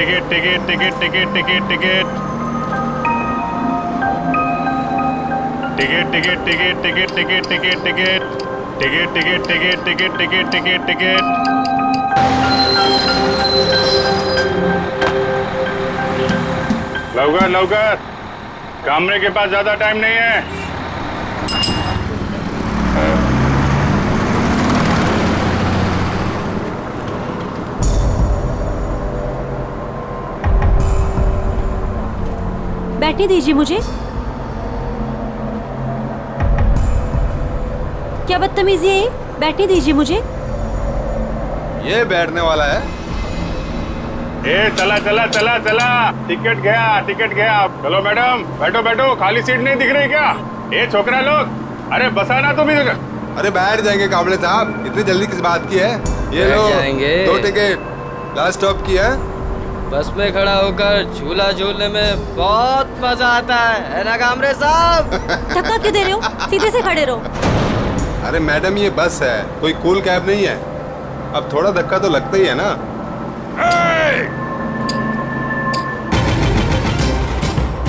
Ticket ticket ticket ticket ticket ticket ticket ticket ticket ticket ticket ticket ticket ticket ticket ticket ticket ticket ticket लवकर लवकर, कमरे के पास ज्यादा time नहीं है। बैठने दीजिए मुझे। क्या बदतमीजी है ये? बैठने दीजिए मुझे। ये बैठने वाला है? ए चला चला चला चला, टिकट गया। चलो मैडम, बैठो बैठो, खाली सीट नहीं दिख रही क्या? ए छोकरा लोग, अरे बसा ना तुम भी। अरे बैठ जाएंगे काबले साहब, इतनी जल्दी किस बात की है? ये लो दो टिकट, लास्ट स्टॉप की है। बस में खड़ा होकर झूला झूलने में बहुत मजा आता है ना कामरे साहब? धक्का क्यों दे रहे हो? सीधे से खड़े रहो। अरे मैडम ये बस है, कोई कूल कैब नहीं है। अब थोड़ा धक्का तो लगता ही है ना।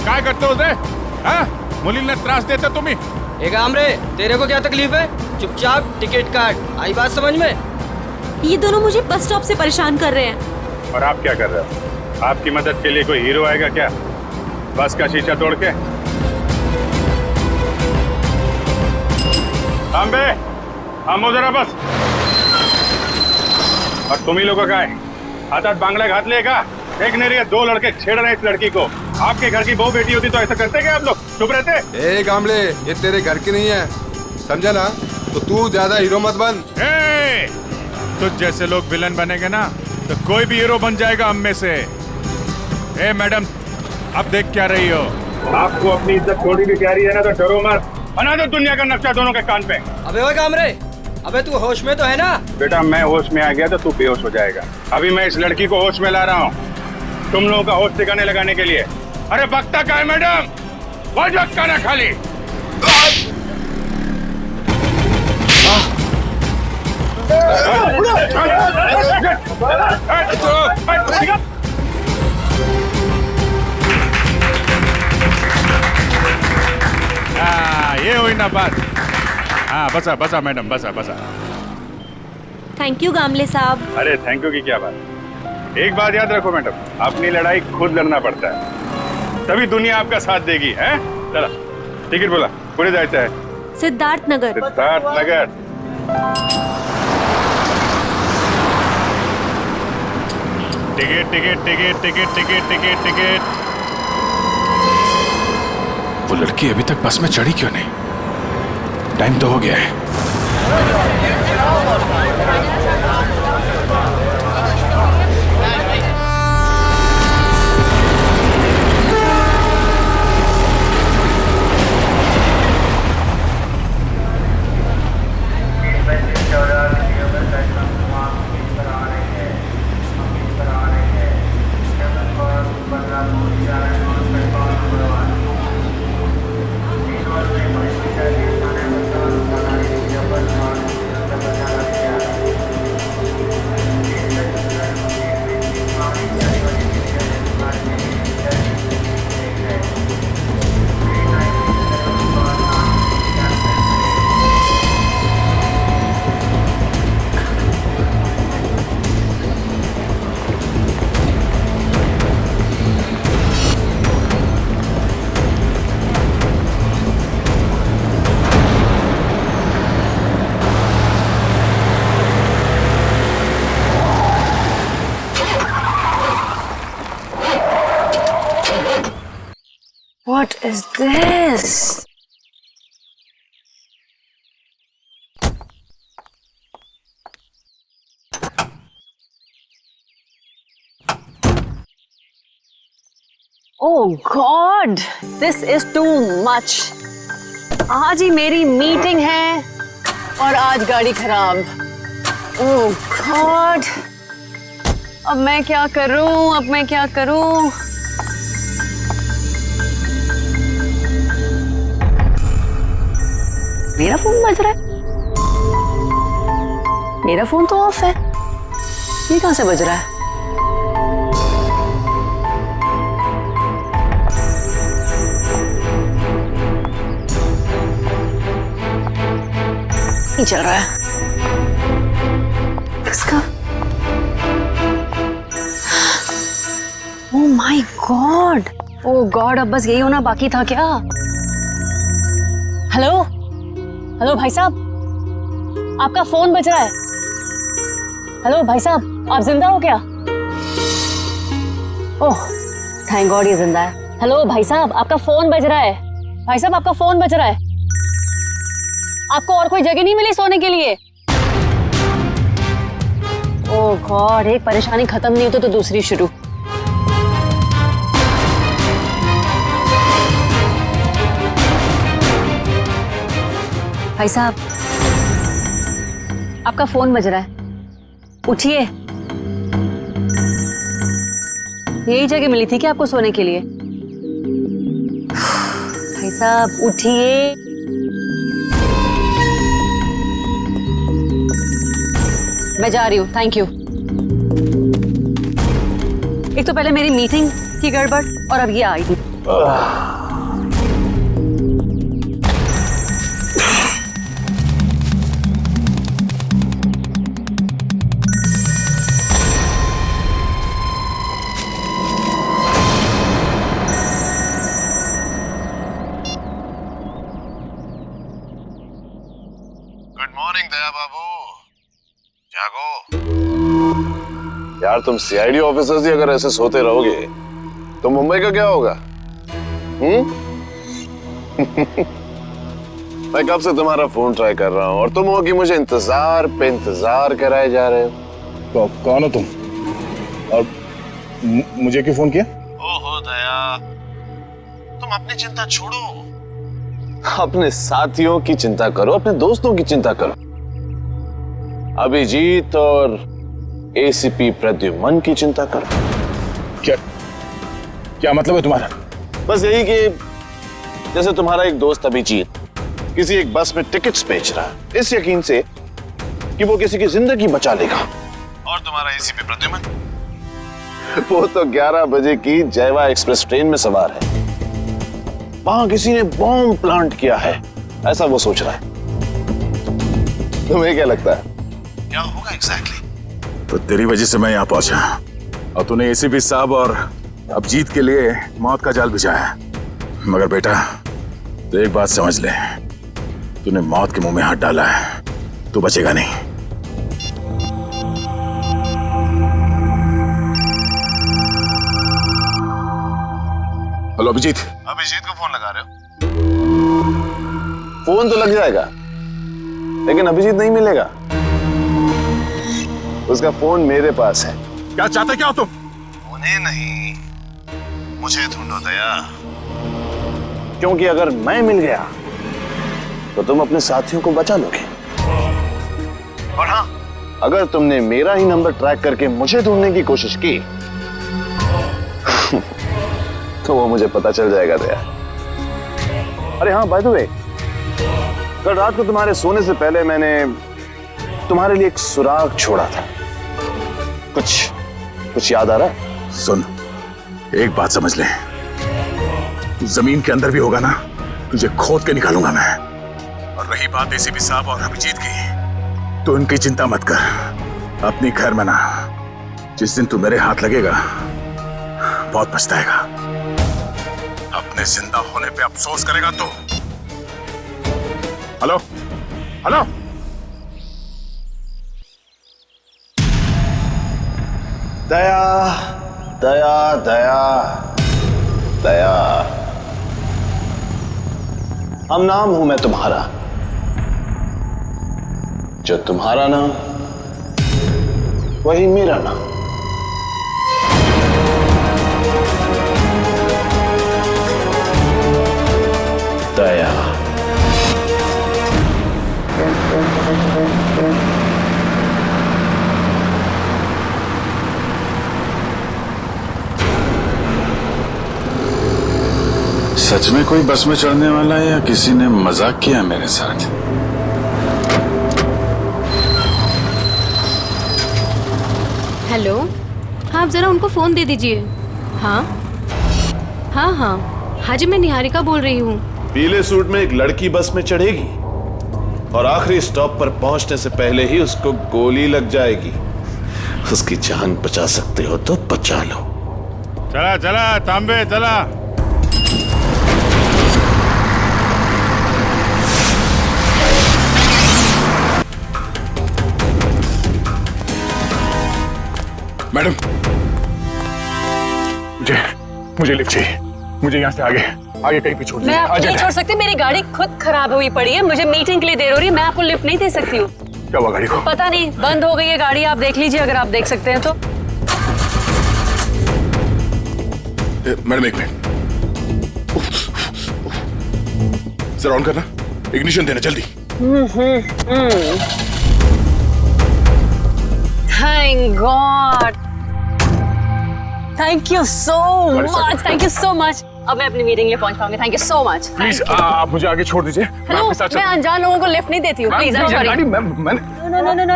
काय करते हो रे? मुलींना त्रास देता तुम्ही? ए कामरे, तेरे को क्या तकलीफ है? चुपचाप टिकट काट, आई बात समझ में? ये दोनों मुझे बस स्टॉप से परेशान कर रहे हैं। और आप क्या कर रहे हो? आपकी मदद के लिए कोई हीरो आएगा क्या? बस का शीशा तोड़ के। थांबे, थांबो जरा बस। और तुम ही लोगों का है, हाथ बांगड़ा घातले का? देख नहीं रही, दो लड़के छेड़ रहे इस लड़की को। आपके घर की बहू बेटी होती तो ऐसा करते क्या आप लोग? चुप रहते? ए गामले, ये तेरे घर की नहीं है, समझा ना? तो तू ज्यादा हीरो मत बन। तुझ जैसे लोग विलन बनेंगे ना तो कोई भी हीरो बन जाएगा हम में से। ए मैडम, अब देख क्या रही हो? आपको अपनी इज्जत थोड़ी भी प्यारी है ना तो डरो मत। बना दो दुनिया का नक्शा दोनों के कान पे। अबे ओए कामरे, अबे तू होश में तो है ना? बेटा मैं होश में आ गया तो तू बेहोश हो जाएगा। अभी मैं इस लड़की को होश में ला रहा हूँ, तुम लोगों का होश ठिकाने लगाने के लिए। अरे बकता का है मैडम, वजह का ना खाली। ये हुई ना बात। हाँ बसा बसा मैडम, बसा बसा। थैंक यू गामले साहब। अरे थैंक यू की क्या बात। एक बात याद रखो मैडम, अपनी लड़ाई खुद लड़ना पड़ता है, तभी दुनिया आपका साथ देगी। हैं? चला टिकट बोला, पुढे जायचं है। Siddharth Nagar. Siddharth Nagar. Ticket ticket ticket ticket ticket ticket ticket. वो लड़की अभी तक बस में चढ़ी क्यों नहीं? टाइम तो हो गया है। What is this? Oh God, this is too much. आज ही मेरी मीटिंग है और आज गाड़ी खराब। Oh God, अब मैं क्या करूं? मेरा फोन बज रहा है। मेरा फोन तो ऑफ है, ये कहां से बज रहा है? नहीं चल रहा है इसका। Oh my God, oh God, अब बस यही होना बाकी था क्या? हेलो हेलो भाई साहब, आपका फोन बज रहा है। हेलो भाई साहब, आप जिंदा हो क्या? ओह थैंक गॉड ये जिंदा है। हेलो भाई साहब, आपका फोन बज रहा है। भाई साहब आपका फोन बज रहा है। आपको और कोई जगह नहीं मिली सोने के लिए? ओह गॉड, एक परेशानी खत्म नहीं होती तो दूसरी शुरू। भाई साहब आपका फोन बज रहा है, उठिए। यही जगह मिली थी क्या आपको सोने के लिए? भाई साहब उठिए। मैं जा रही हूँ, थैंक यू। एक तो पहले मेरी मीटिंग की गड़बड़ और अब ये आई थी। गुड मॉर्निंग दया बाबू, जागो। यार तुम सीआईडी ऑफिसर्स ही अगर ऐसे सोते रहोगे तो मुंबई का क्या होगा? मैं कब से तुम्हारा फोन ट्राई कर रहा हूँ और तुम हो कि मुझे इंतजार पे इंतजार कराए जा रहे हो। तो कौन हो तुम और मुझे क्यों फोन किया? ओहो दया, तुम अपनी चिंता छोड़ो, अपने साथियों की चिंता करो, अपने दोस्तों की चिंता करो। अभिजीत और एसीपी प्रद्युमन की चिंता करो। क्या क्या मतलब है तुम्हारा? बस यही कि जैसे तुम्हारा एक दोस्त अभिजीत किसी एक बस में टिकट्स बेच रहा है इस यकीन से कि वो किसी की जिंदगी बचा लेगा, और तुम्हारा एसीपी प्रद्युमन वो तो 11 बजे की जयवा एक्सप्रेस ट्रेन में सवार है, वहां किसी ने बॉम्ब प्लांट किया है ऐसा वो सोच रहा है। तुम्हें क्या लगता है क्या होगा एग्जैक्टली? तो तेरी वजह से मैं यहाँ पहुंचा और तूने एसीपी साहब और अभिजीत के लिए मौत का जाल बिछाया। मगर बेटा तो एक बात समझ ले, तूने मौत के मुंह में हाथ डाला है, तू बचेगा नहीं। हेलो अभिजीत। अभिजीत को फोन लगा रहे हो? फोन तो लग जाएगा लेकिन अभिजीत नहीं मिलेगा, उसका फोन मेरे पास है। क्या चाहते क्या हो तुम? उन्हें नहीं, मुझे ढूंढो दया, क्योंकि अगर मैं मिल गया तो तुम अपने साथियों को बचा लोगे, और हाँ अगर तुमने मेरा ही नंबर ट्रैक करके मुझे ढूंढने की कोशिश की तो वो मुझे पता चल जाएगा दया। अरे हाँ बाय द वे, कल रात को तुम्हारे सोने से पहले मैंने तुम्हारे लिए एक सुराग छोड़ा था, कुछ याद आ रहा है? सुन, एक बात समझ ले, तू जमीन के अंदर भी होगा ना, तुझे खोद के निकालूंगा मैं। और रही बात एसीपी साहब और अभिजीत की, तो उनकी चिंता मत कर, अपनी खैर मना। जिस दिन तू मेरे हाथ लगेगा बहुत पछताएगा, अपने जिंदा होने पे अफसोस करेगा तू। हेलो हेलो, दया दया दया दया, हम नाम हूं मैं तुम्हारा, जो तुम्हारा नाम वही मेरा नाम। दया। सच में कोई बस में चढ़ने वाला है या किसी ने मजाक किया मेरे साथ? हेलो, हाँ आप जरा उनको फोन दे दीजिए। हाँ हाँ हाँ हाँ जी, मैं निहारिका बोल रही हूँ। पीले सूट में एक लड़की बस में चढ़ेगी और आखिरी स्टॉप पर पहुंचने से पहले ही उसको गोली लग जाएगी। उसकी जान बचा सकते हो तो बचा लो। चला चला तांबे चला। मैडम, मुझे लिफ्ट चाहिए। मुझे यहाँ से आगे कहीं भी छोड़ मैं दीजिए। आपको नहीं छोड़ सकती, मेरी गाड़ी खुद खराब हुई पड़ी है, मुझे मीटिंग के लिए देर हो रही है, मैं आपको लिफ्ट नहीं दे सकती हूँ। क्या हुआ गाड़ी को? पता नहीं, बंद हो गई है गाड़ी, आप देख लीजिए अगर आप देख सकते हैं तो। मैडम एक मिनट, जरा ऑन करना, इग्निशन देना जल्दी। Thank God, thank you so much, thank you so much. अब मैं अपनी मीटिंग में पहुंच पाऊंगी। Thank you so much. Please आप मुझे आगे छोड़ दीजिए। हेलो, मैं अनजान लोगों को लिफ्ट नहीं देती हूँ, प्लीज। गाड़ी मैं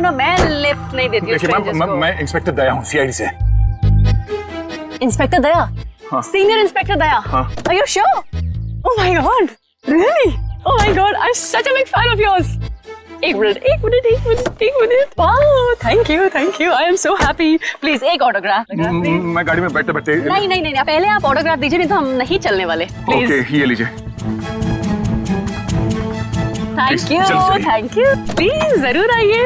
नो, मैं लिफ्ट नहीं देती हूँ strangers को। मैं इंस्पेक्टर दया हूँ, सीआईडी से। इंस्पेक्टर दया? हाँ। सीनियर इंस्पेक्टर दया? हाँ। Are you sure? Oh my God, really? Oh my God, I'm such a big fan of yours. एक minute. Wow, thank you. I am so happy. Please एक autograph. मैं गाड़ी में बैठते बैठते। नहीं, पहले आप ऑटोग्राफ दीजिए, नहीं तो हम नहीं चलने वाले। प्लीज। ओके, ये लीजिए। Thank you. प्लीज जरूर आइए।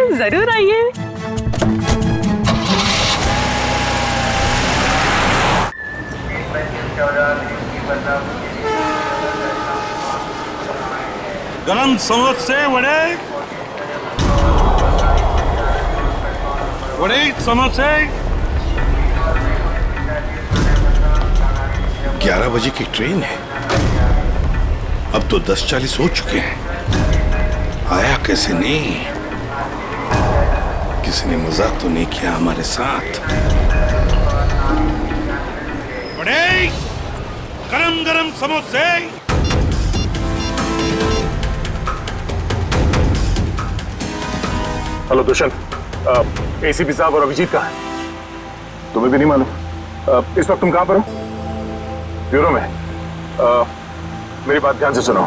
गरम समोसे वड़े समोसे। 11 बजे की ट्रेन है, अब तो 10:40 हो चुके हैं। आया कैसे नहीं? किसी ने मजाक तो नहीं किया हमारे साथ? वड़े गरम गरम समोसे। हेलो दुष्यंत, एसीपी साहब और अभिजीत कहाँ हैं? तुम्हें भी नहीं मालूम? इस वक्त तुम कहाँ पर हो? ब्यूरो में। मेरी बात ध्यान से सुनो।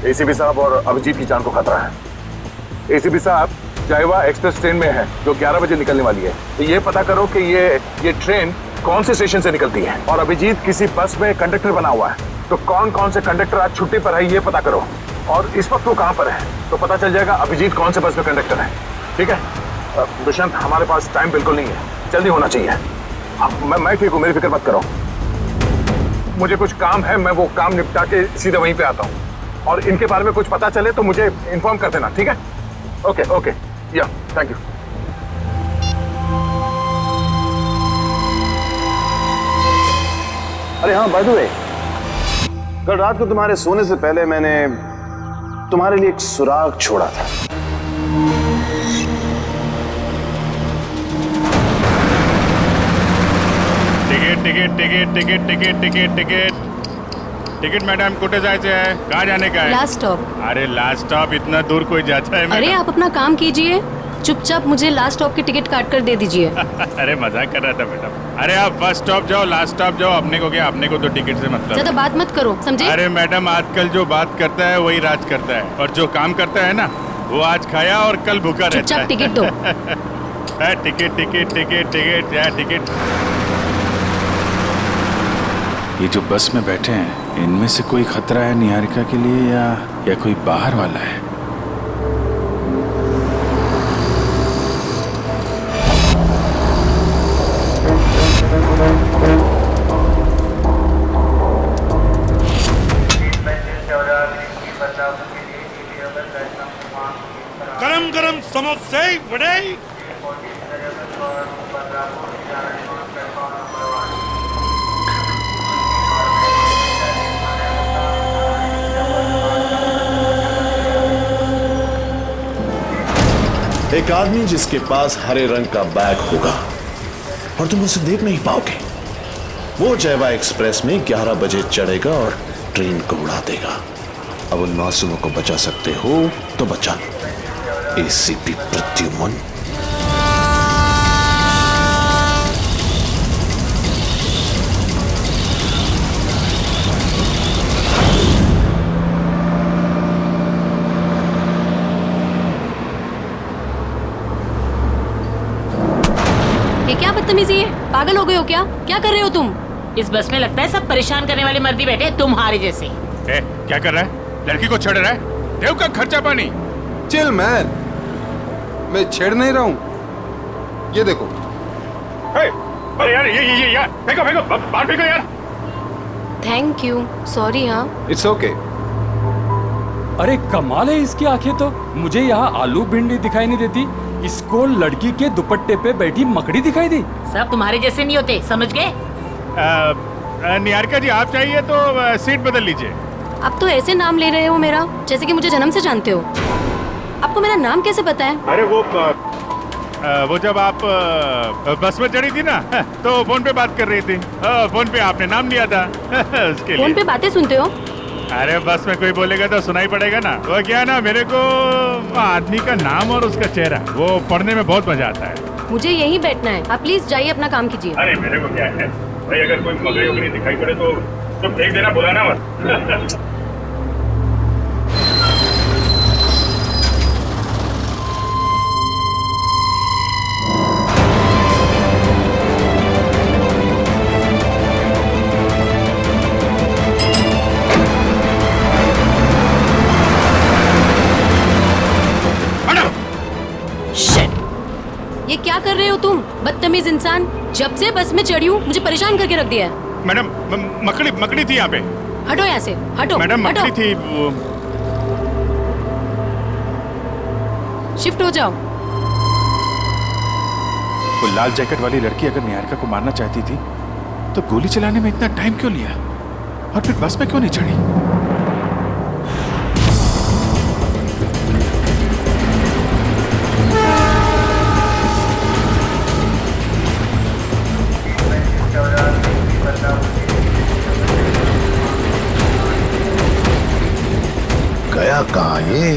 एसीपी साहब और अभिजीत की जान को खतरा है। एसीपी साहब जायवा एक्सप्रेस ट्रेन में है जो 11 बजे निकलने वाली है। तो ये पता करो कि ये ट्रेन कौन से स्टेशन से निकलती है। और अभिजीत किसी बस में कंडक्टर बना हुआ है, तो कौन से कंडक्टर आज छुट्टी पर है ये पता करो। और इस वक्त वो कहाँ पर है तो पता चल जाएगा अभिजीत कौन से बस में कंडक्टर है। ठीक है दुष्यंत, हमारे पास टाइम बिल्कुल नहीं है, जल्दी होना चाहिए। मैं ठीक हूँ, मेरी फिक्र मत करो। मुझे कुछ काम है, मैं वो काम निपटा के सीधे वहीं पे आता हूँ। और इनके बारे में कुछ पता चले तो मुझे इन्फॉर्म कर देना, ठीक है? ओके, या थैंक यू। अरे हाँ, बाय द वे, कल रात को तुम्हारे सोने से पहले मैंने तुम्हारे लिए एक सुराग छोड़ा था। टिकट मैडम, कुठे जायचे आहे? कहाँ जाने का है? Last stop. अरे लास्ट स्टॉप इतना दूर कोई जाता है? अरे आप अपना काम कीजिए, चुपचाप मुझे लास्ट स्टॉप की टिकट काट कर दे दीजिए। अरे मजाक कर रहा था मैडम। अरे आप फर्स्ट स्टॉप जाओ, लास्ट स्टॉप जाओ, अपने को क्या, अपने को तो टिकट से मतलब। ज्यादा बात मत करो, समझे? अरे मैडम, आजकल जो बात करता है वही राज करता है, और जो काम करता है ना वो आज खाया और कल भूखा रहता है। चुपचाप टिकट दो। टिकट। ये जो बस में बैठे हैं, इनमें से कोई खतरा है निहारिका के लिए या कोई बाहर वाला है? गरम गरम समोसे वड़े। एक आदमी जिसके पास हरे रंग का बैग होगा और तुम उसे देख नहीं पाओगे, वो जयवा एक्सप्रेस में 11 बजे चढ़ेगा और ट्रेन को उड़ा देगा। अब उन मासूमों को बचा सकते हो तो बचा लो। एसीपी प्रद्युमन। ये क्या बदतमीजी है? पागल हो गए हो क्या? क्या कर रहे हो तुम? इस बस में लगता है सब परेशान करने वाले मर्दी बैठे तुम्हारे जैसे। ए, क्या कर रहा है? लड़की को छेड़ रहा है? देव का खर्चा पानी। चिल मैन, मैं छेड़ नहीं रहा हूँ। ये देखो। अरे यार ये यार फेंको बाहर फेंको यार। Thank you, sorry. हाँ, इट्स ओके। अरे कमाल है इसकी आंखें तो। मुझे यहाँ आलू भिंडी दिखाई नहीं देती, इसको लड़की के दुपट्टे पे बैठी मकड़ी दिखाई दी। सब तुम्हारे जैसे नहीं होते, समझ गए? निहारिका जी, आप चाहिए तो सीट बदल लीजिए। अब तो ऐसे नाम ले रहे हो मेरा, जैसे कि मुझे जन्म से जानते हो। आपको मेरा नाम कैसे पता है? अरे वो जब आप बस में चढ़ी थी ना, तो फोन पे बात कर रही थी। फोन पे आपने नाम लिया था उसके लिए। फोन पे बातें सुनते हो? अरे बस में कोई बोलेगा तो सुनाई पड़ेगा ना। वो क्या ना, मेरे को आदमी का नाम और उसका चेहरा वो पढ़ने में बहुत मजा आता है। मुझे यहीं बैठना है, आप प्लीज जाइए, अपना काम कीजिए। अरे मेरे को क्या है भाई, अगर कोई मगरी वगरी दिखाई पड़े तो फेंक देना, बुलाना मत। ये क्या कर रहे हो तुम, बदतमीज इंसान? जब से बस में चढ़ी हूँ मुझे परेशान करके रख दिया है। मैडम, मकड़ी थी यहाँ पे। हटो यहाँ से, हटो। मैडम, मकड़ी थी वो। शिफ्ट हो जाओ। वो लाल जैकेट वाली लड़की अगर निहारिका को मारना चाहती थी तो गोली चलाने में इतना टाइम क्यों लिया, और फिर बस में क्यों नहीं चढ़ी? गया कहाँ ये?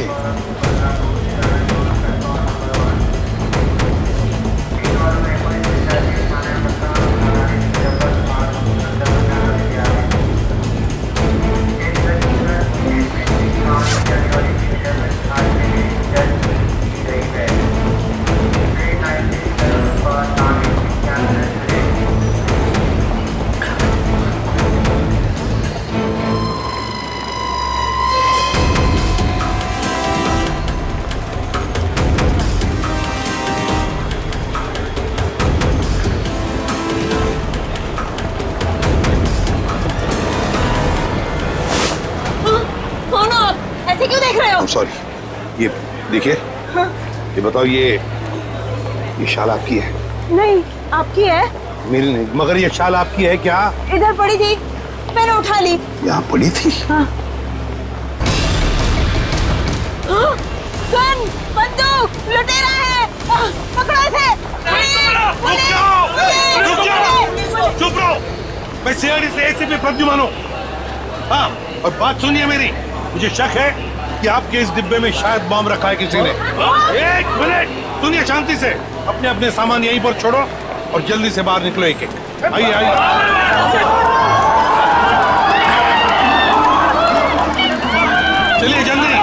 ऐसे क्यों देख रहे हो? सॉरी, ये देखिए। हाँ? ये बताओ, ये शाल आपकी है? नहीं, आपकी है। मेरी नहीं, मगर ये शाल आपकी है क्या? इधर पड़ी थी, मैंने उठा ली। यहाँ पड़ी थी? हाँ। गन, बंदूक, लुटेरा है। पकड़ो इसे। चुप रहो। मैं सीआईडी से एसीपी प्रद्युमन हूँ। हाँ, और बात सुनिए मेरी। मुझे शक है कि आपके इस डिब्बे में शायद बम रखा है किसी ने। एक मिनट सुनिए शांति से। अपने अपने सामान यहीं पर छोड़ो और जल्दी से बाहर निकलो। एक एक आइए आइए। चलिए जल्दी।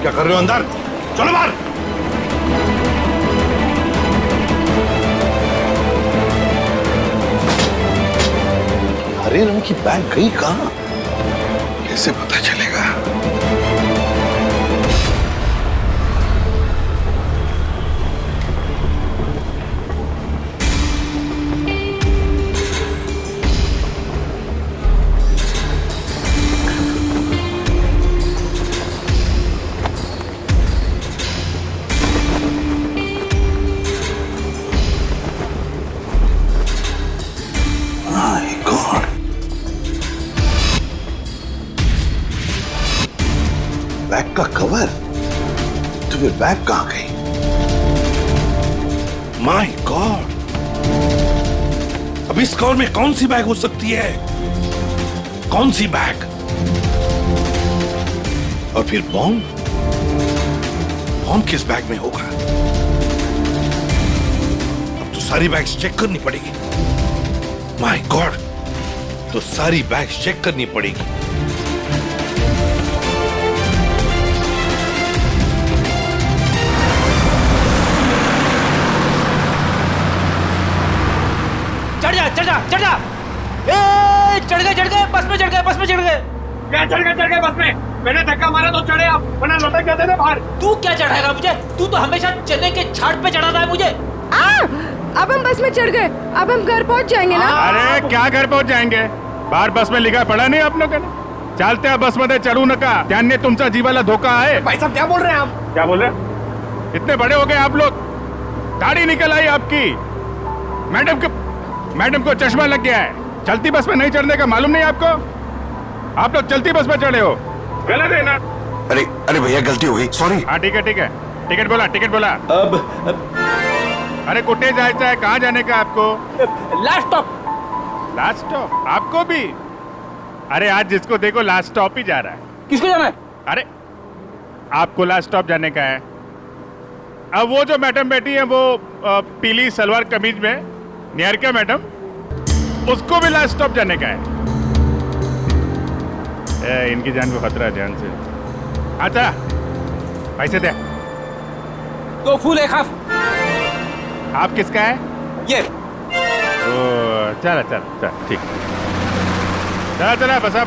क्या कर रहे हो अंदर? चलो बाहर। हरे रंग की बैग गई कहाँ? कैसे पता चलेगा? बैग का कवर? तो फिर बैग कहाँ गई? माय गॉड, अब इस कवर में कौन सी बैग हो सकती है? कौन सी बैग? और फिर बॉम्ब? बॉम्ब किस बैग में होगा? अब तो सारी बैग्स चेक करनी पड़ेगी। माय गॉड, तो सारी बैग्स चेक करनी पड़ेगी। चढ़ जा चढ़ गए बस में चढ़ गए। क्या चढ़ गए बस में? मैंने धक्का मारा तो चढ़े आप, वरना लौटा क्या देने बाहर। तू क्या चढ़ाएगा मुझे? तू तो हमेशा चने के झाड़ पे चढ़ाता है मुझे। अब हम बस में चढ़ गए, अब हम घर पहुंच जाएंगे ना। अरे क्या घर पहुंच जाएंगे? बाहर बस में लिखा पड़ा नहीं आप लोगों ने? चालते हैं बस मध्ये चढ़ू नका, त्याने तुमचा जीवाला धोका है। भाई साहब क्या बोल रहे हैं आप? क्या बोल रहे? इतने बड़े हो गए आप लोग, दाढ़ी निकल आई आपकी। मैडम को चश्मा लग गया है, चलती बस में नहीं चढ़ने का मालूम नहीं आपको? आप लोग चलती बस में चढ़े हो, गलत है ना? अरे भैया गलती हो गई, सॉरी। हाँ ठीक है टिकट बोला। अब अरे कुटे जायचा है, कहाँ जाने का आपको? लास्ट स्टॉप आपको भी? अरे आज जिसको देखो लास्ट स्टॉप ही जा रहा है। किसको जाना है? अरे आपको लास्ट स्टॉप जाने का है। अब वो जो मैडम बैठी है वो पीली सलवार कमीज में, निहारिका मैडम, उसको भी लास्ट स्टॉप जाने का है। इनकी जान को खतरा है, ध्यान से। अच्छा पैसे दे। 2 फूल 1 हाफ। आप किसका है? ये। चल ठीक। चला बसा।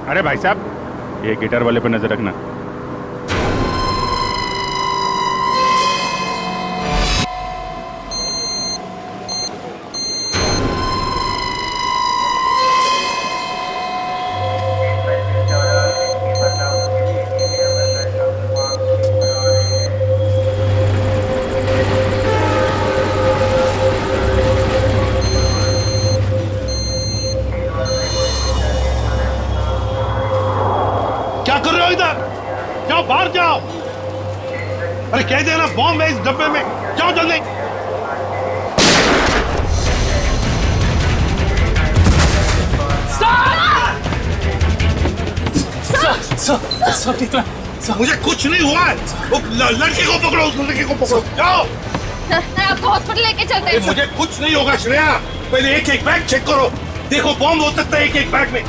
अरे भाई साहब, ये गिटार वाले पे नजर रखना। बाहर जाओ। अरे कह देना बॉम्ब है इस डब्बे में, जाओ जल्दी। मुझे कुछ नहीं हुआ है। वो लड़के को पकड़ो, उस लड़के को पकड़ो, जाओ। आपको हॉस्पिटल लेके चलते हैं। मुझे कुछ नहीं होगा श्रेया, पहले एक बैग चेक करो, देखो बॉम्ब हो सकता है एक बैग में।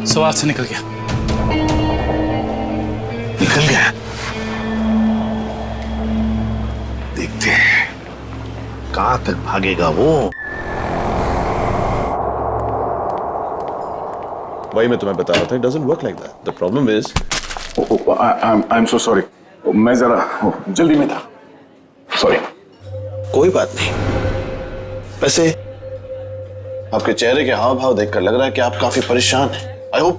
सवाल से निकल गया। देखते हैं कहां तक भागेगा वो। वही मैं तुम्हें बता रहा था, it doesn't work like that. The problem is I'm so sorry. मैं जरा जल्दी में था, सॉरी। कोई बात नहीं। वैसे आपके चेहरे के हाव भाव देखकर लग रहा है कि आप काफी परेशान हैं। आई होप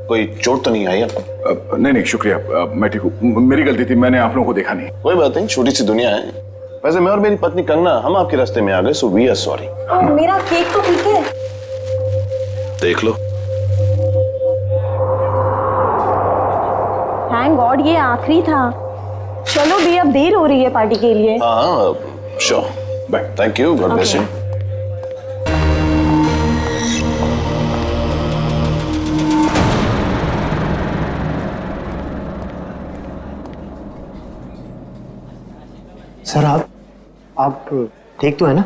कोई चोट तो नहीं आई आपको? नहीं शुक्रिया, मैं ठीक हूँ। मेरी गलती थी, मैंने आप लोगों को देखा नहीं। कोई बात नहीं, छोटी सी दुनिया है। वैसे मैं और मेरी पत्नी कंगना, हम आपके रास्ते में आ गए, सो वी आर सॉरी। मेरा केक तो ठीक है। देख लो। थैंक गॉड ये आखिरी था। चलो भी, अब देर हो रही है पार्टी के लिए। हाँ sure, bye. Thank you, God bless you. Sir आप ठीक तो है ना?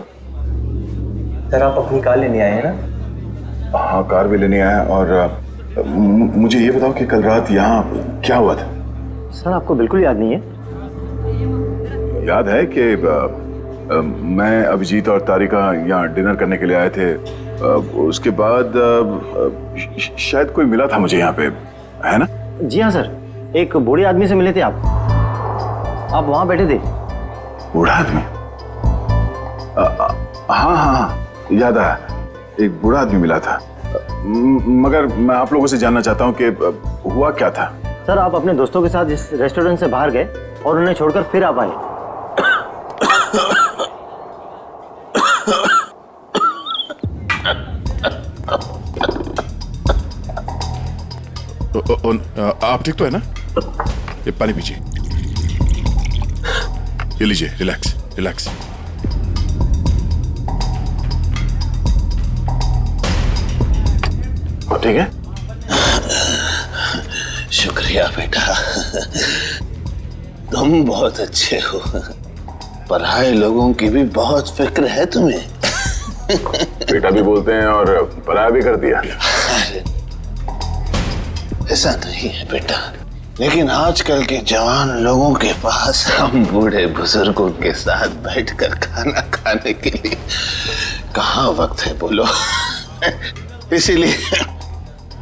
सर आप अपनी कार लेने आए हैं ना? हाँ कार भी लेने आया। और मुझे ये बताओ कि कल रात यहाँ क्या हुआ था? सर आपको बिल्कुल याद नहीं है? याद है कि मैं, अभिजीत और तारिका यहाँ डिनर करने के लिए आए थे। उसके बाद शायद कोई मिला था मुझे यहाँ पे, है ना? जी हाँ सर, एक बूढ़े आदमी से मिले थे आप वहाँ बैठे थे। बूढ़ा आदमी? हाँ हाँ हाँ, याद आया, एक बूढ़ा आदमी मिला था। मगर मैं आप लोगों से जानना चाहता हूँ कि हुआ क्या था। सर, आप अपने दोस्तों के साथ इस रेस्टोरेंट से बाहर गए और उन्हें छोड़कर फिर आप आए। आप ठीक तो है ना? ये पानी पीजिए, ये लीजिए, रिलैक्स रिलैक्स। ठीक है? शुक्रिया बेटा, तुम बहुत अच्छे हो। पराये लोगों की भी बहुत फिक्र है तुम्हें। बेटा भी बोलते हैं और पराया भी कर दिया। ऐसा नहीं है बेटा, लेकिन आजकल के जवान लोगों के पास हम बूढ़े बुजुर्गों के साथ बैठकर खाना खाने के लिए कहाँ वक्त है बोलो।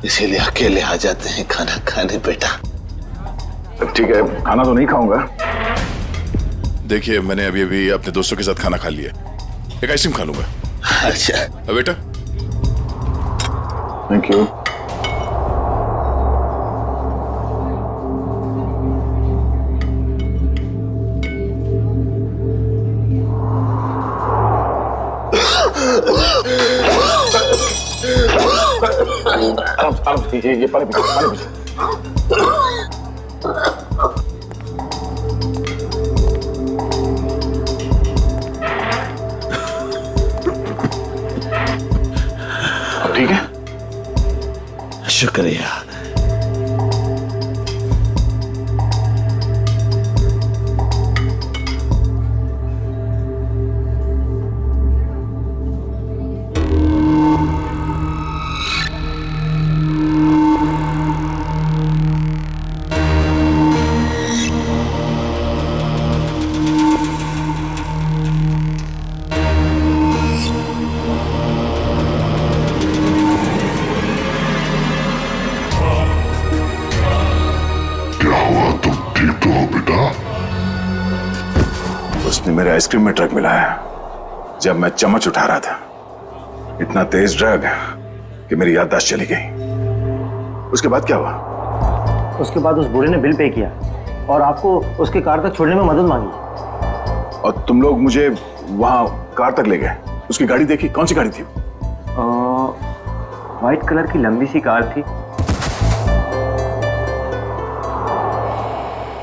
इसीलिए अकेले आ जाते हैं खाना खाने बेटा। ठीक है, खाना तो नहीं खाऊंगा। देखिए, मैंने अभी अभी अपने दोस्तों के साथ खाना खा लिया, एक आइसक्रीम खा लूंगा। अच्छा बेटा, थैंक यू। ये पानी पीजिए। ठीक है, शुक्रिया। उसने मेरे आइसक्रीम में ड्रग मिलाया जब मैं चम्मच उठा रहा था। इतना तेज ड्रग कि मेरी याददाश्त चली गई। उसके बाद क्या हुआ? उसके बाद उस बूढ़े ने बिल पे किया और आपको उसके कार तक छोड़ने में मदद मांगी। और तुम लोग मुझे वहां कार तक ले गए। उसकी गाड़ी देखी? कौन सी गाड़ी थी? व्हाइट कलर की लंबी सी कार थी।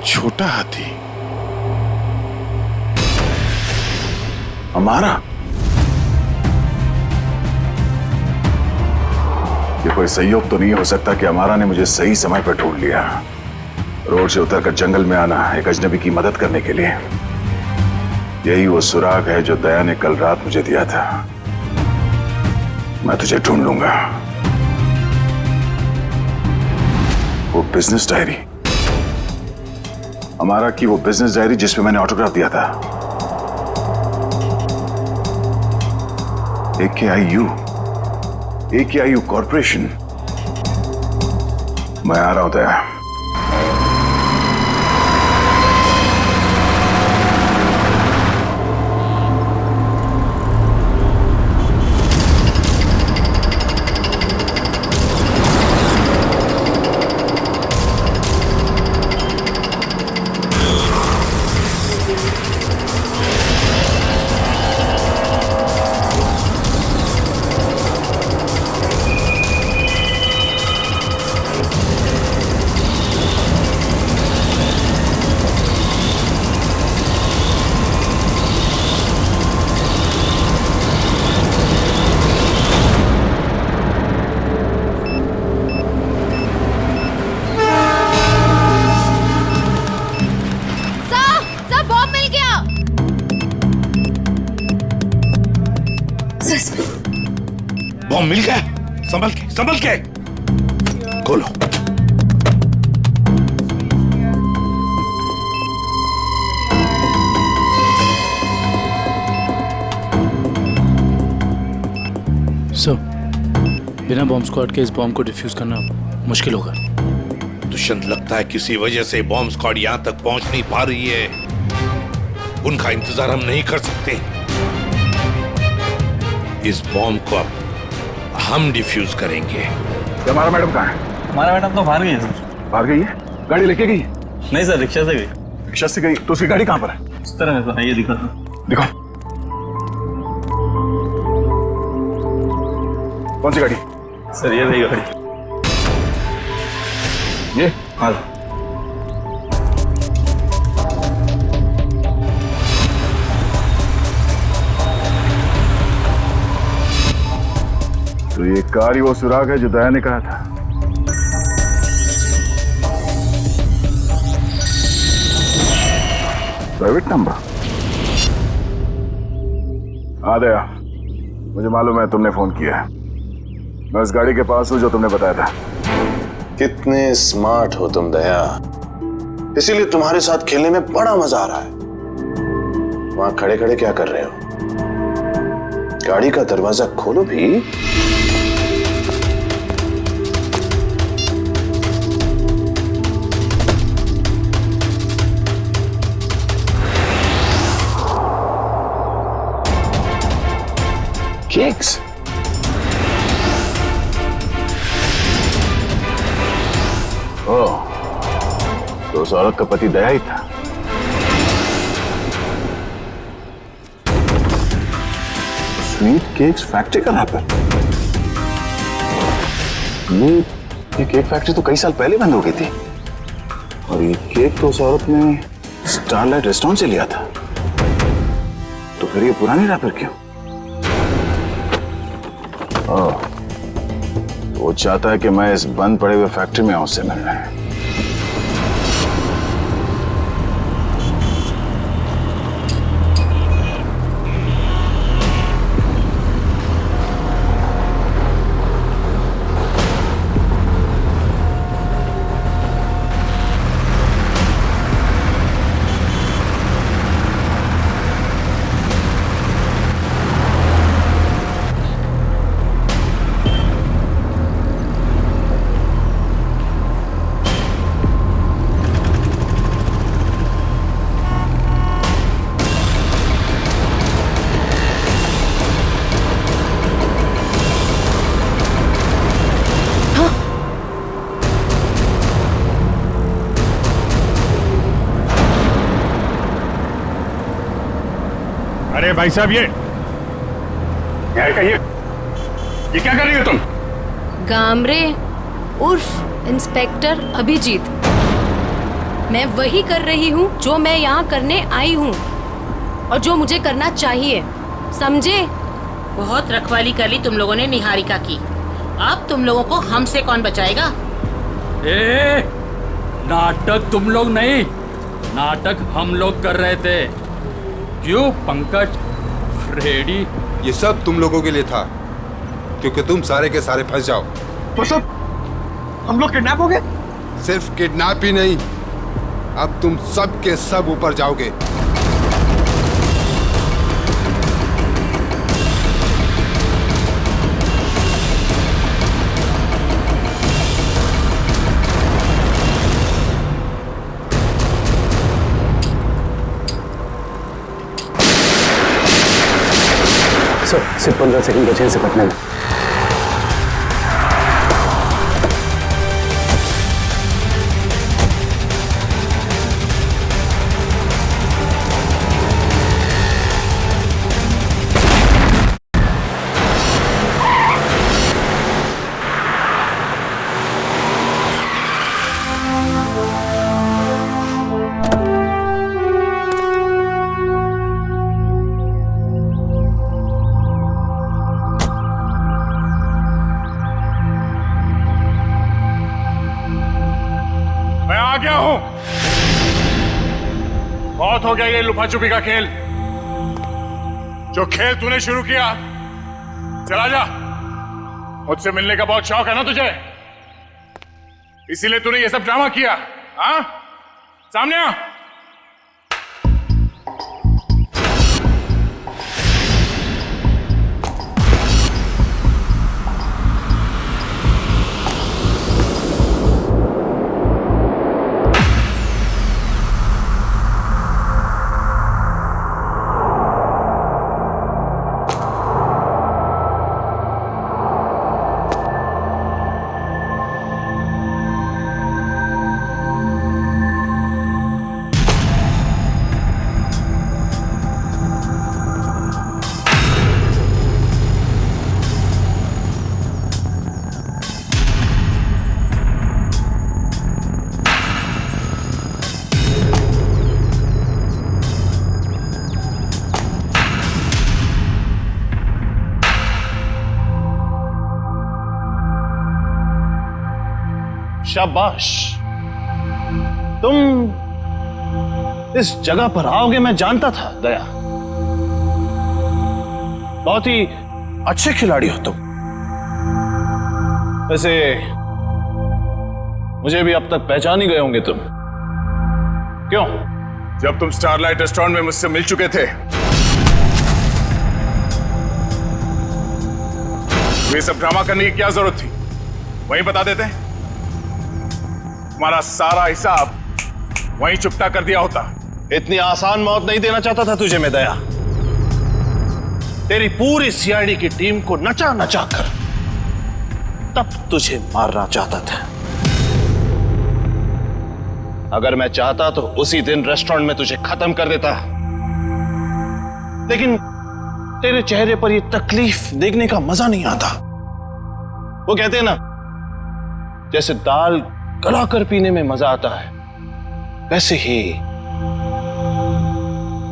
छोटा हाथी हमारा? ये कोई संयोग तो नहीं हो सकता कि हमारा ने मुझे सही समय पर ढूंढ लिया, रोड से उतरकर जंगल में आना एक अजनबी की मदद करने के लिए। यही वो सुराग है जो दया ने कल रात मुझे दिया था। मैं तुझे ढूंढ लूंगा। वो बिजनेस डायरी, हमारा की वो बिजनेस डायरी जिसमें मैंने ऑटोग्राफ दिया था। AKIU corporation. मैं आ रहा हूं दया। बॉम्ब मिल गया। संभल के खोलो। सर, बिना बॉम्ब स्क्वाड के इस बॉम्ब को डिफ्यूज करना मुश्किल होगा। दुष्यंत, लगता है किसी वजह से बॉम्ब स्क्वाड यहां तक पहुंच नहीं पा रही है। उनका इंतजार हम नहीं कर सकते। इस बॉम्ब को अब हम डिफ्यूज करेंगे। हमारा मैडम कहाँ है? हमारा मैडम तो बाहर गई है सर। बाहर गई है? गाड़ी लेके गई? नहीं सर, रिक्शा से गई। रिक्शा से गई? तो उसकी गाड़ी कहाँ पर है? इस तरह है सर, ये दिखा सर। दिखाओ। कौन सी गाड़ी? सर ये रही गाड़ी। ये? हाँ। तो ये कार ही वो सुराग है जो दया ने कहा था। Private number? हाँ दया, मुझे मालूम है तुमने फोन किया है। मैं उस गाड़ी के पास हूं जो तुमने बताया था। कितने स्मार्ट हो तुम दया, इसीलिए तुम्हारे साथ खेलने में बड़ा मजा आ रहा है। वहां खड़े खड़े क्या कर रहे हो? गाड़ी का दरवाजा खोलो भी। केक्स? ओह, तो उस औरत का पति दया ही था। स्वीट केक्स फैक्ट्री का रैपर? ये केक फैक्ट्री तो कई साल पहले बंद हो गई थी, और ये केक तो उस औरत ने स्टारलाइट रेस्टोरेंट से लिया था। तो फिर ये पुरानी रैपर क्यों? ओह, वो चाहता है कि मैं इस बंद पड़े हुए फैक्ट्री में उससे मिलना है। अरे भाई साहब, ये क्या कर रही हो तुम? गामरे उर्फ इंस्पेक्टर अभिजीत, मैं वही कर रही हूँ जो मैं यहाँ करने आई हूँ और जो मुझे करना चाहिए, समझे? बहुत रखवाली कर ली तुम लोगों ने निहारिका की। अब तुम लोगों को हमसे कौन बचाएगा? ए, नाटक तुम लोग नहीं, नाटक हम लोग कर रहे थे। क्यों पंकज, फ्रेडी? ये सब तुम लोगों के लिए था, क्योंकि तुम सारे के सारे फंस जाओ। तो सब हम लोग किडनैप हो गए? सिर्फ किडनैप ही नहीं, अब तुम सब के सब ऊपर जाओगे। सिर्फ 15 सेकंड बचे से पटने में। आ गया हूं। बहुत हो गया ये लुका छुपी का खेल। जो खेल तूने शुरू किया, चला जा। मुझसे मिलने का बहुत शौक है ना तुझे, इसीलिए तूने ये सब ड्रामा किया। हाँ, सामने आ। शाबाश, तुम इस जगह पर आओगे मैं जानता था दया। बहुत ही अच्छे खिलाड़ी हो तुम। वैसे मुझे भी अब तक पहचान ही गए होंगे तुम। क्यों? जब तुम स्टारलाइट रेस्टोरेंट में मुझसे मिल चुके थे, ये सब ड्रामा करने की क्या जरूरत थी? वहीं बता देते, तुम्हारा सारा हिसाब वहीं चुकता कर दिया होता। इतनी आसान मौत नहीं देना चाहता था तुझे मैं दया। तेरी पूरी सीआईडी की टीम को नचा नचा कर तब तुझे मारना चाहता था। अगर मैं चाहता तो उसी दिन रेस्टोरेंट में तुझे खत्म कर देता, लेकिन तेरे चेहरे पर यह तकलीफ देखने का मजा नहीं आता। वो कहते हैं ना, जैसे दाल गलाकर पीने में मजा आता है, वैसे ही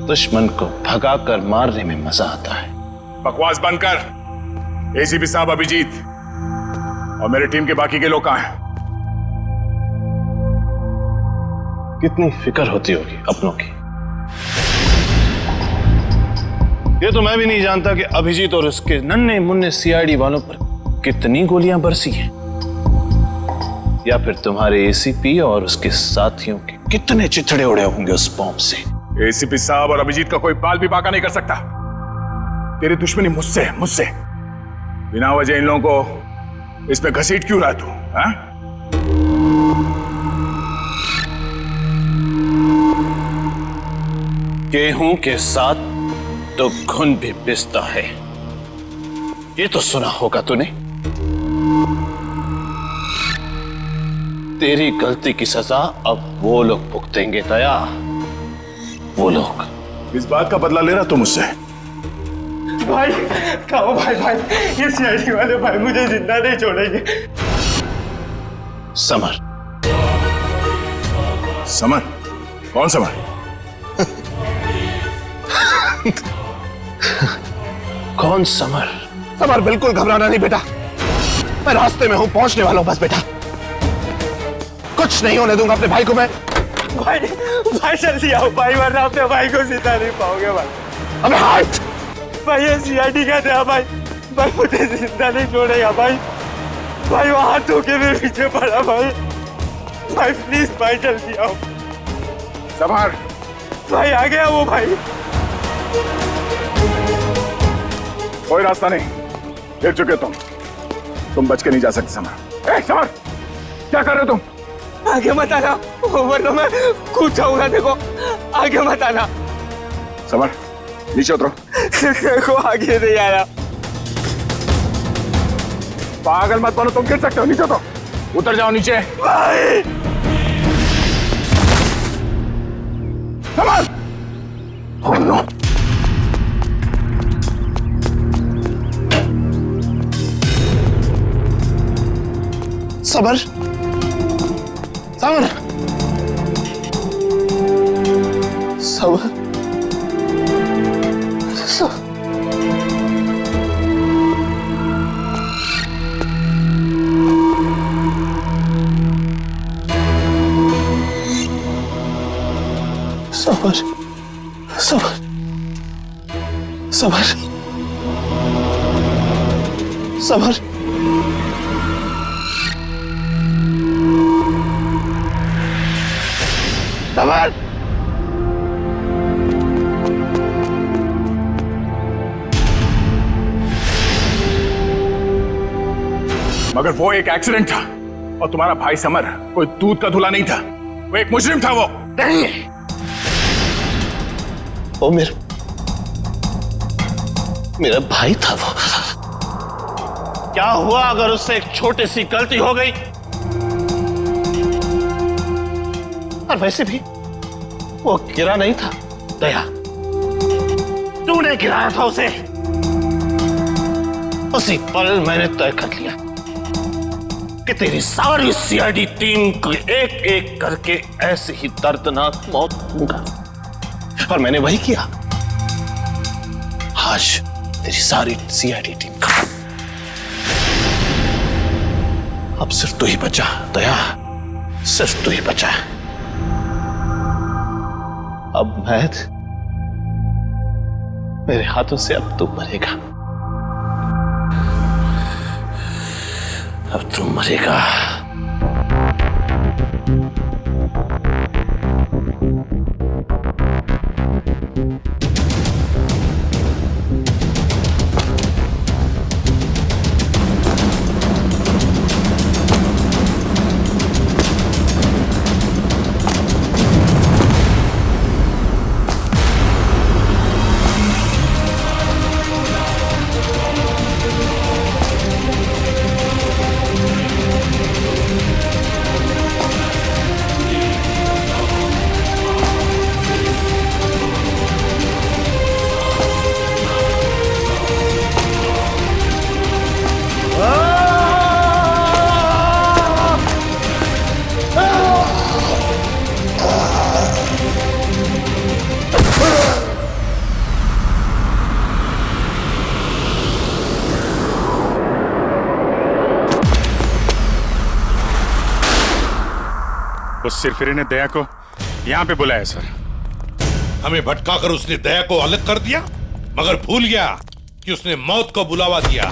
दुश्मन को भगाकर मारने में मजा आता है। बकवास बंद कर। एसीपी साहब अभिजीत और मेरी टीम के बाकी के लोग कहां हैं? कितनी फिक्र होती होगी अपनों की। ये तो मैं भी नहीं जानता कि अभिजीत और उसके नन्हे मुन्ने सीआईडी वालों पर कितनी गोलियां बरसी हैं, या फिर तुम्हारे एसीपी और उसके साथियों के कितने चिथड़े उड़े होंगे उस बॉम्ब से। एसीपी साहब और अभिजीत का कोई बाल भी बाका नहीं कर सकता। तेरी दुश्मनी मुझसे मुझसे बिना वजह इन लोगों को इसमें घसीट क्यों रहा तू? हाँ? गेहूं के साथ तो घुन भी पिसता है, ये तो सुना होगा तूने। तेरी गलती की सजा अब वो लोग भुगतेंगे दया, वो लोग। इस बात का बदला ले रहा तू मुझसे? भाई कहो भाई, ये सीआईडी वाले भाई मुझे जिंदा नहीं छोड़ेंगे। समर। समर? कौन समर? कौन समर? समर, बिल्कुल घबराना नहीं बेटा, मैं रास्ते में हूं, पहुंचने वाला हूं बस बेटा। कुछ नहीं होने दूंगा अपने भाई को मैं। भाई जल्दी आओ भाई, वरना अपने भाई को जिंदा नहीं पाओगे भाई। अबे हाथ! भाई ये सीआईडी का था भाई मुझे जिंदा नहीं छोड़ेगा भाई। वो हाथ धोके मेरे पीछे पड़ा भाई प्लीज भाई जल्दी आओ। समर! भाई आ गया वो भाई। कोई रास्ता नहीं, गिर चुके तुम बच के नहीं जा सकते समर। समर, क्या कर रहे हो तुम? आगे मत आना, वरना मैं कूद जाऊंगा। देखो आगे मत आना। समर, नीचे उतरो। देखो आगे नहीं आया। पागल मत बनो, तुम गिर सकते हो। नीचे उतरो, उतर जाओ नीचे। भाई summer! Oh no! Summer! Summer! Summer! Summer! Summer! Summer! Summer! Summer! मगर वो एक एक्सीडेंट था और तुम्हारा भाई समर कोई दूध का धुला नहीं था, वो एक मुजरिम था। वो नहीं, वो मेरा भाई था। वो क्या हुआ अगर उससे एक छोटी सी गलती हो गई? और वैसे भी वो गिरा नहीं था दया, तूने गिराया था उसे। उसी पल मैंने तय कर लिया कि तेरी सारी सीआईडी टीम को एक एक करके ऐसे ही दर्दनाक मौत दूंगा, और मैंने वही किया। आज तेरी सारी सीआईडी टीम खत्म। अब सिर्फ तू ही बचा दया। सिर्फ तू ही बचा है। अब महद मेरे हाथों से अब तू मरेगा, अब तू मरेगा। उस सिरफिरे ने दया को यहाँ पे बुलाया सर। हमें भटकाकर उसने दया को अलग कर दिया, मगर भूल गया कि उसने मौत को बुलावा दिया।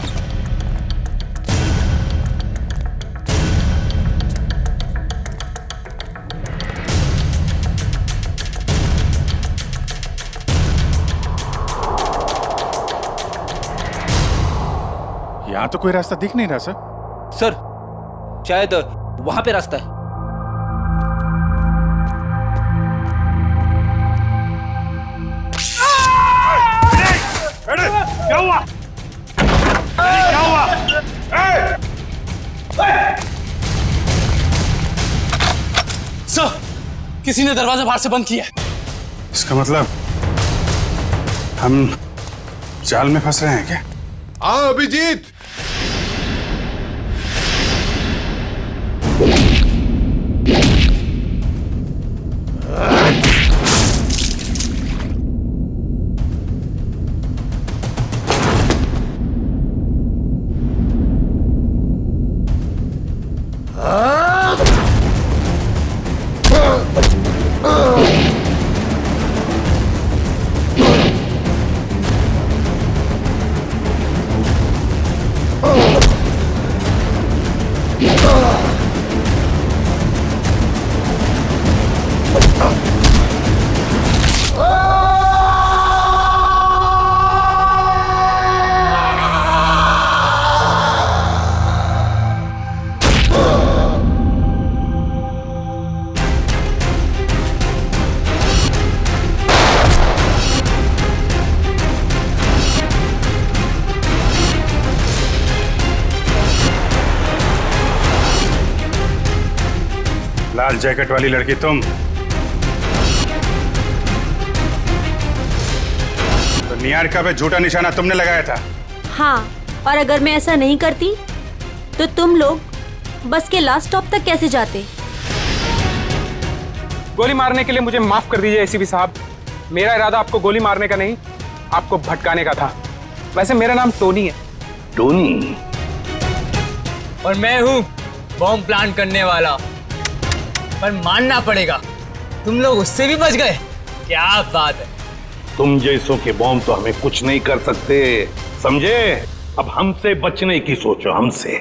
यहाँ तो कोई रास्ता दिख नहीं रहा सर। सर शायद वहां पे रास्ता है। क्या हुआ? क्या हुआ? सर, किसी ने दरवाजा बाहर से बंद किया है। इसका मतलब हम जाल में फंस रहे हैं क्या? हाँ अभिजीत, लाल जैकेट वाली लड़की तुम तो निहारिका पे झूठा निशाना तुमने लगाया था। हाँ, और अगर मैं ऐसा नहीं करती तो तुम लोग बस के लास्ट स्टॉप तक कैसे जाते? गोली मारने के लिए मुझे माफ कर दीजिए एसीपी साहब। मेरा इरादा आपको गोली मारने का नहीं, आपको भटकाने का था। वैसे मेरा नाम टोनी है। टोनी? और मैं हूँ बॉम्ब प्लांट करने वाला। पर मानना पड़ेगा, तुम लोग उससे भी बच गए। क्या बात है। तुम जैसों के बॉम्ब तो हमें कुछ नहीं कर सकते, समझे? अब हमसे बचने की सोचो, हमसे।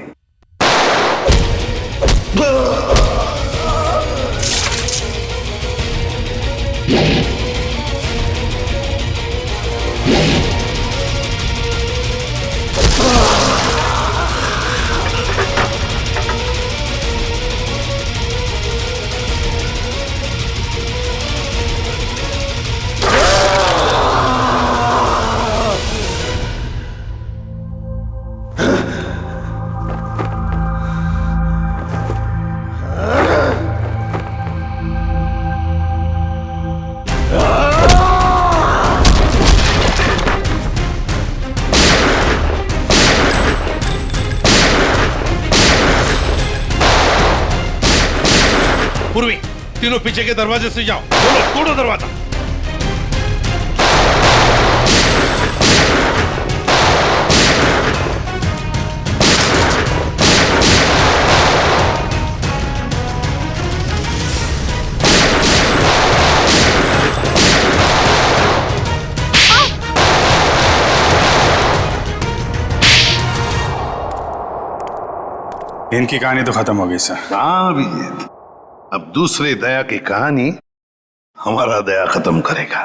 पूर्वी, तीनों पीछे के दरवाजे से जाओ। तोड़ो दरवाजा। इनकी कहानी तो खत्म हो गई सर। हाँ अभिजीत, अब दूसरे दया की कहानी हमारा दया खत्म करेगा।